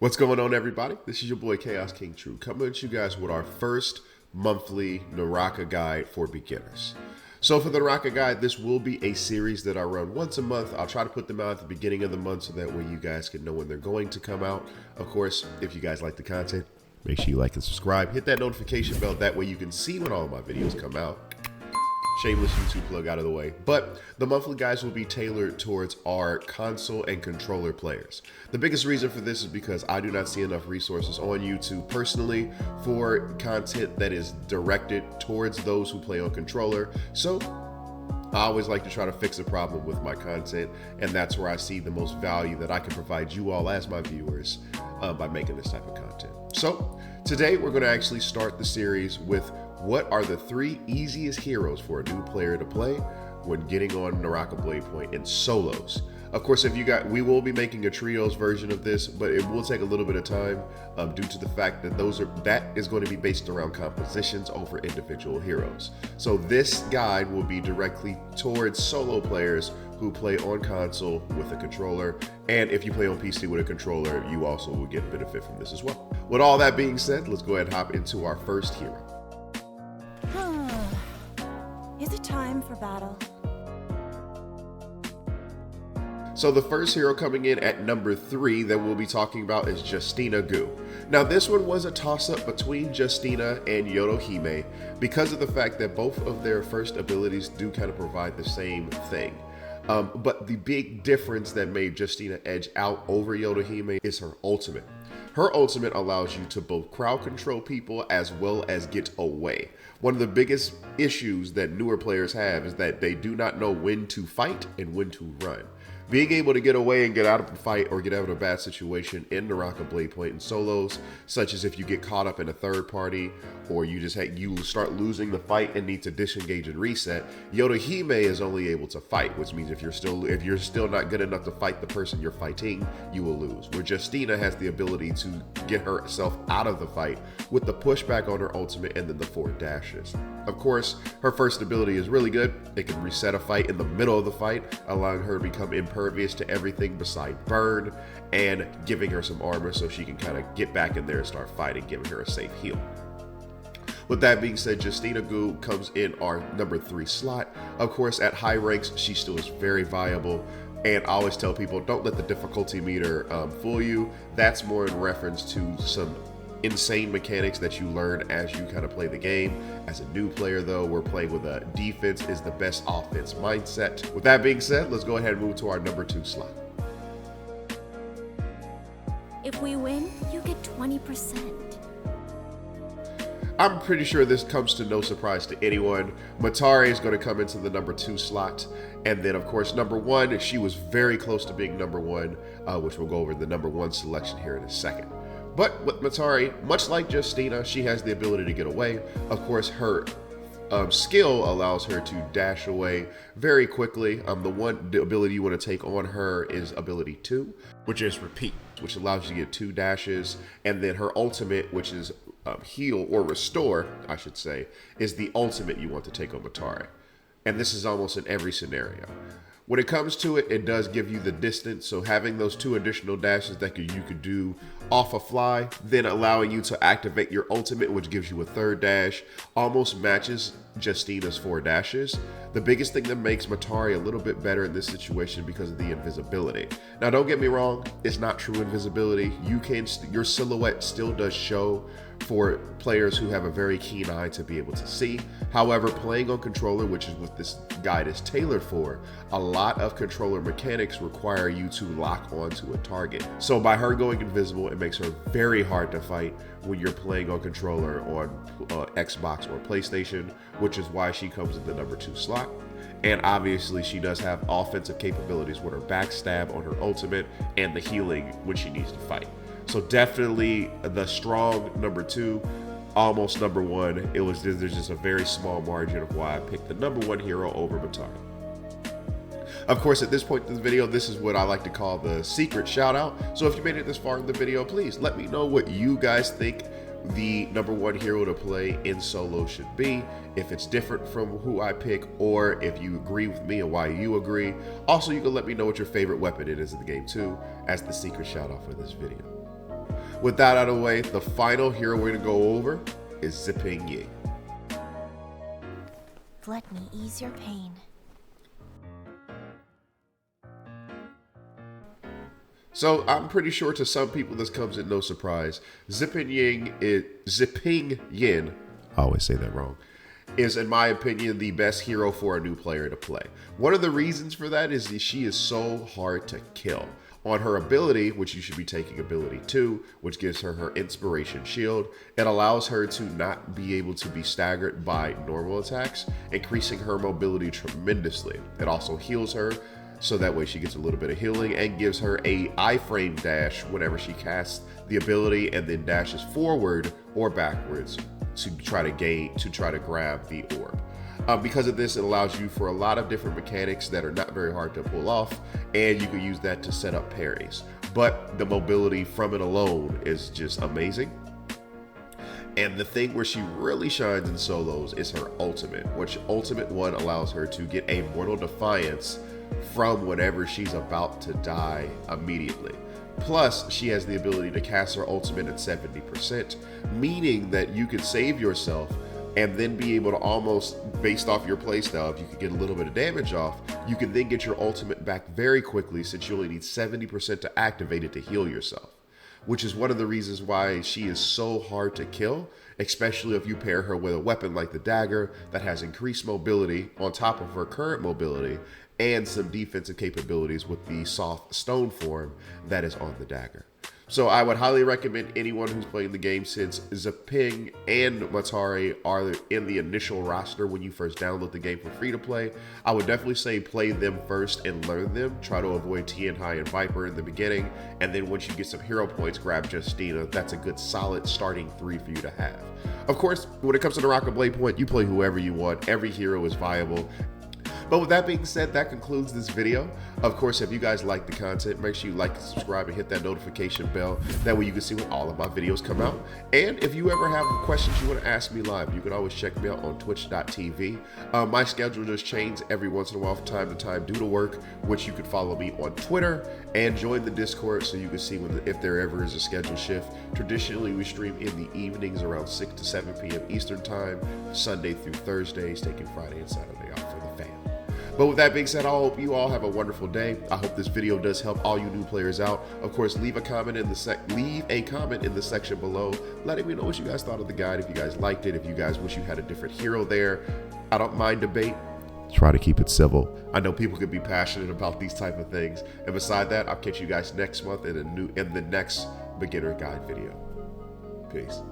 What's going on, everybody? This is your boy Chaos King True, coming at you guys with our first monthly Naraka guide for beginners. So for the Naraka guide, this will be a series that I run once a month. I'll try to put them out at the beginning of the month so that way you guys can know when they're going to come out. Of course, if you guys like the content, make sure you like and subscribe. Hit that notification bell. That way you can see when all of my videos come out. Shameless YouTube plug out of the way. But the monthly guides will be tailored towards our console and controller players. The biggest reason for this is because I do not see enough resources on YouTube personally for content that is directed towards those who play on controller. So I always like to try to fix a problem with my content, and that's where I see the most value that I can provide you all as my viewers by making this type of content. So today we're going to actually start the series with what are the 3 easiest heroes for a new player to play when getting on Naraka Bladepoint in solos. Of course, we will be making a trios version of this, but it will take a little bit of time due to the fact that that is going to be based around compositions over individual heroes. So this guide will be directly towards solo players who play on console with a controller, and if you play on PC with a controller, you also will get benefit from this as well. With all that being said, let's go ahead and hop into our first hero. Is it time for battle? So the first hero coming in at number 3 that we'll be talking about is Justina Gu. Now this one was a toss-up between Justina and Yodohime because of the fact that both of their first abilities do kind of provide the same thing. But the big difference that made Justina edge out over Yodohime is her ultimate. Her ultimate allows you to both crowd control people as well as get away. One of the biggest issues that newer players have is that they do not know when to fight and when to run. Being able to get away and get out of a fight or get out of a bad situation in Naraka Bladepoint in solos, such as if you get caught up in a third party or you start losing the fight and need to disengage and reset, Yodohime is only able to fight, which means if you're still not good enough to fight the person you're fighting, you will lose. Where Justina has the ability to get herself out of the fight with the pushback on her ultimate and then the 4 dashes. Of course, her first ability is really good. It can reset a fight in the middle of the fight, allowing her to become impervious to everything beside burn and giving her some armor so she can kind of get back in there and start fighting, giving her a safe heal. With that being said, Justina Gu comes in our number 3 slot. Of course, at high ranks, she still is very viable. And I always tell people, don't let the difficulty meter fool you. That's more in reference to some insane mechanics that you learn as you kind of play the game. As a new player though, we're playing with a defense is the best offense mindset. With that being said, let's go ahead and move to our number 2 slot. If we win, you get 20%. I'm pretty sure this comes to no surprise to anyone. Matari is going to come into the number 2 slot. And then, of course, number 1, she was very close to being number 1, which we'll go over the number 1 selection here in a second. But with Matari, much like Justina, she has the ability to get away. Of course, her skill allows her to dash away very quickly. The ability you want to take on her is ability 2, which is repeat, which allows you to get 2 dashes. And then her ultimate, which is heal or restore, I should say, is the ultimate you want to take on Matari. And this is almost in every scenario. When it comes to it, it does give you the distance. So having those 2 additional dashes that you could do off a fly, then allowing you to activate your ultimate, which gives you a 3rd dash, almost matches Justina's 4 dashes. The biggest thing that makes Matari a little bit better in this situation because of the invisibility. Now, don't get me wrong, it's not true invisibility. Your silhouette still does show for players who have a very keen eye to be able to see. However, playing on controller, which is what this guide is tailored for, a lot of controller mechanics require you to lock onto a target. So by her going invisible, it makes her very hard to fight when you're playing on controller on Xbox or PlayStation, which is why she comes in the number 2 slot. And obviously she does have offensive capabilities with her backstab on her ultimate and the healing when she needs to fight. So definitely the strong number 2, almost number 1. There's just a very small margin of why I picked the number 1 hero over Matari. Of course, at this point in the video, this is what I like to call the secret shout out. So if you made it this far in the video, please let me know what you guys think the number 1 hero to play in solo should be, if it's different from who I pick, or if you agree with me and why you agree. Also, you can let me know what your favorite weapon it is in the game too, as the secret shout out for this video. With that out of the way, the final hero we're going to go over is Ziping Yi. Let me ease your pain. So I'm pretty sure to some people this comes as no surprise. Ziping Yin, I always say that wrong, is in my opinion the best hero for a new player to play. One of the reasons for that is that she is so hard to kill. On her ability, which you should be taking ability 2, which gives her her inspiration shield, it allows her to not be able to be staggered by normal attacks, increasing her mobility tremendously. It also heals her, so that way she gets a little bit of healing, and gives her a iframe dash whenever she casts the ability, and then dashes forward or backwards to try to grab the orb. Because of this, it allows you for a lot of different mechanics that are not very hard to pull off, and you can use that to set up parries. But the mobility from it alone is just amazing. And the thing where she really shines in solos is her ultimate, which ultimate 1 allows her to get a mortal defiance from whenever she's about to die immediately. Plus, she has the ability to cast her ultimate at 70%, meaning that you can save yourself and then be able to almost, based off your playstyle, if you could get a little bit of damage off, you can then get your ultimate back very quickly, since you only need 70% to activate it to heal yourself. Which is one of the reasons why she is so hard to kill, especially if you pair her with a weapon like the dagger that has increased mobility on top of her current mobility, and some defensive capabilities with the soft stone form that is on the dagger. So I would highly recommend anyone who's playing the game, since Ziping and Matari are in the initial roster when you first download the game for free to play. I would definitely say play them first and learn them. Try to avoid Tien Hai and Viper in the beginning, and then once you get some hero points, grab Justina. That's a good solid starting 3 for you to have. Of course, when it comes to Naraka Bladepoint, you play whoever you want. Every hero is viable. But with that being said, that concludes this video. Of course, if you guys like the content, make sure you like and subscribe and hit that notification bell. That way you can see when all of my videos come out. And if you ever have questions you want to ask me live, you can always check me out on twitch.tv. My schedule does change every once in a while from time to time due to work, which you can follow me on Twitter and join the Discord so you can see if there ever is a schedule shift. Traditionally, we stream in the evenings around 6 to 7 p.m. Eastern time, Sunday through Thursdays, taking Friday and Saturday off for the fam. But with that being said, I hope you all have a wonderful day. I hope this video does help all you new players out. Of course, leave a comment in the section below, letting me know what you guys thought of the guide, if you guys liked it, if you guys wish you had a different hero there. I don't mind debate. Try to keep it civil. I know people could be passionate about these type of things. And beside that, I'll catch you guys next month in the next beginner guide video. Peace.